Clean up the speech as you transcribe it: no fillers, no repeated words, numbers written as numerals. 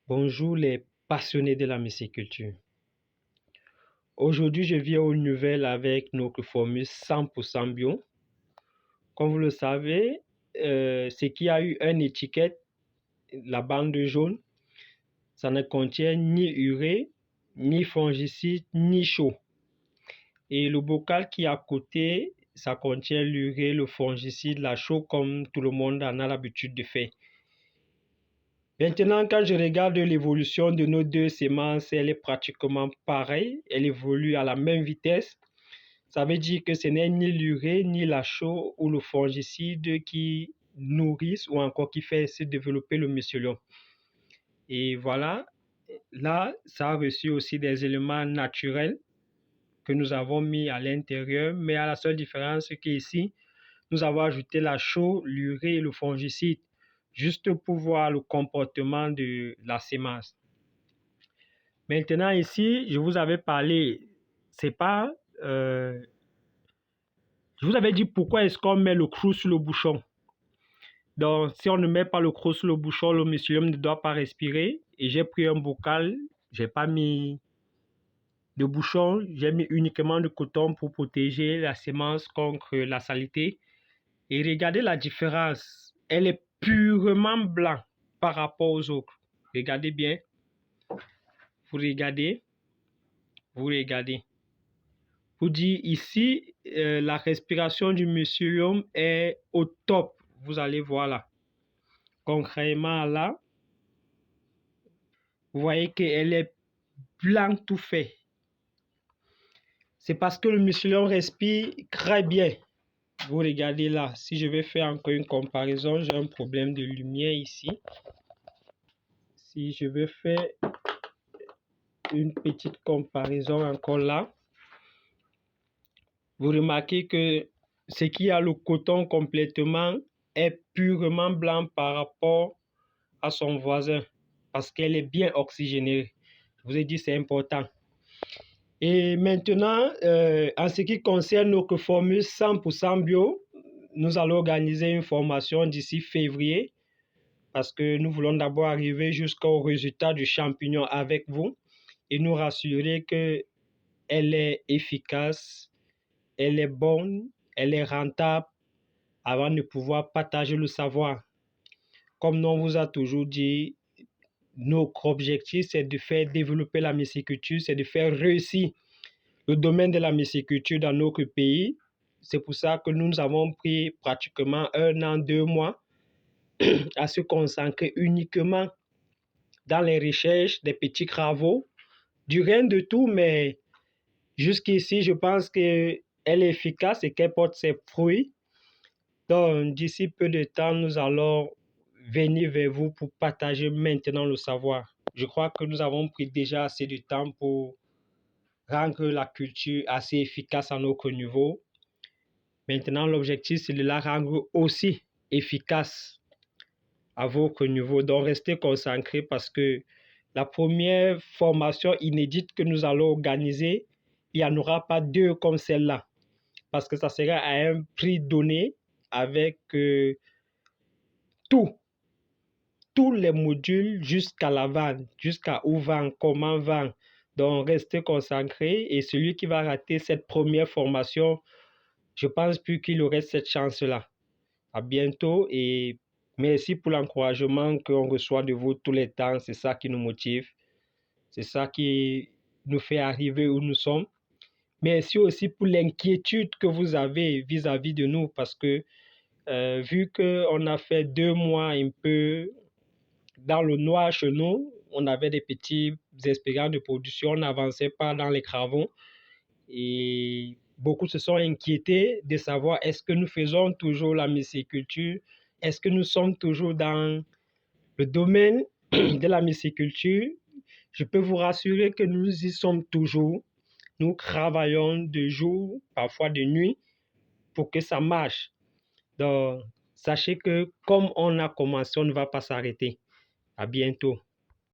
Bonjour les passionnés de la myciculture. Aujourd'hui, je viens aux nouvelles avec notre formule 100% bio. Comme vous le savez, ce qui a eu une étiquette, la bande jaune, ça ne contient ni urée, ni fongicide, ni chaux. Et le bocal qui est à côté, ça contient l'urée, le fongicide, la chaux, comme tout le monde en a l'habitude de faire. Maintenant, quand je regarde l'évolution de nos deux semences, elle est pratiquement pareille. Elle évolue à la même vitesse. Ça veut dire que ce n'est ni l'urée, ni la chaux ou le fongicide qui nourrissent ou encore qui fait se développer le mycélium. Et voilà, là, ça a reçu aussi des éléments naturels que nous avons mis à l'intérieur, mais à la seule différence qu'ici, nous avons ajouté la chaux, l'urée et le fongicide, juste pour voir le comportement de la semence. Maintenant ici, je vous avais parlé, je vous avais dit pourquoi est-ce qu'on met le clou sur le bouchon. Donc, si on ne met pas le clou sur le bouchon, le mycélium ne doit pas respirer. Et j'ai pris un bocal, j'ai pas mis de bouchon, j'ai mis uniquement du coton pour protéger la semence contre la saleté. Et regardez la différence, elle est purement blanc par rapport aux autres. Regardez bien. Vous regardez. Vous dites ici, la respiration du mycélium est au top. Vous allez voir là. Concrètement là, vous voyez qu'elle est blanc tout fait. C'est parce que le mycélium respire très bien. Vous regardez là. Si je vais faire encore une comparaison, j'ai un problème de lumière ici. Si je vais faire une petite comparaison encore là, vous remarquez que ce qui a le coton complètement est purement blanc par rapport à son voisin parce qu'elle est bien oxygénée. Je vous ai dit, c'est important. Et maintenant, en ce qui concerne notre formule 100% bio, nous allons organiser une formation d'ici février parce que nous voulons d'abord arriver jusqu'au résultat du champignon avec vous et nous rassurer qu'elle est efficace, elle est bonne, elle est rentable avant de pouvoir partager le savoir. Comme on vous a toujours dit, notre objectif, c'est de faire développer la myciculture, c'est de faire réussir le domaine de la myciculture dans notre pays. C'est pour ça que nous avons pris pratiquement 1 an, 2 mois à se concentrer uniquement dans les recherches, des petits travaux, du rien de tout, mais jusqu'ici, je pense qu'elle est efficace et qu'elle porte ses fruits. Donc, d'ici peu de temps, nous allons venir vers vous pour partager maintenant le savoir. Je crois que nous avons pris déjà assez de temps pour rendre la culture assez efficace à notre niveau. Maintenant, l'objectif, c'est de la rendre aussi efficace à votre niveau. Donc, restez concentrés parce que la première formation inédite que nous allons organiser, il n'y en aura pas 2 comme celle-là. Parce que ça sera à un prix donné avec tous les modules jusqu'à la vente, jusqu'à où vendre, comment vendre. Donc, restez concentrés et celui qui va rater cette première formation, je pense plus qu'il aurait cette chance-là. À bientôt et merci pour l'encouragement qu'on reçoit de vous tous les temps. C'est ça qui nous motive. C'est ça qui nous fait arriver où nous sommes. Merci aussi pour l'inquiétude que vous avez vis-à-vis de nous parce que vu qu'on a fait 2 mois un peu dans le noir chez nous, on avait des petits espérances de production, on n'avançait pas dans les travaux et beaucoup se sont inquiétés de savoir est-ce que nous faisons toujours la myciculture, est-ce que nous sommes toujours dans le domaine de la myciculture. Je peux vous rassurer que nous y sommes toujours. Nous travaillons de jour, parfois de nuit, pour que ça marche. Donc, sachez que comme on a commencé, on ne va pas s'arrêter. À bientôt.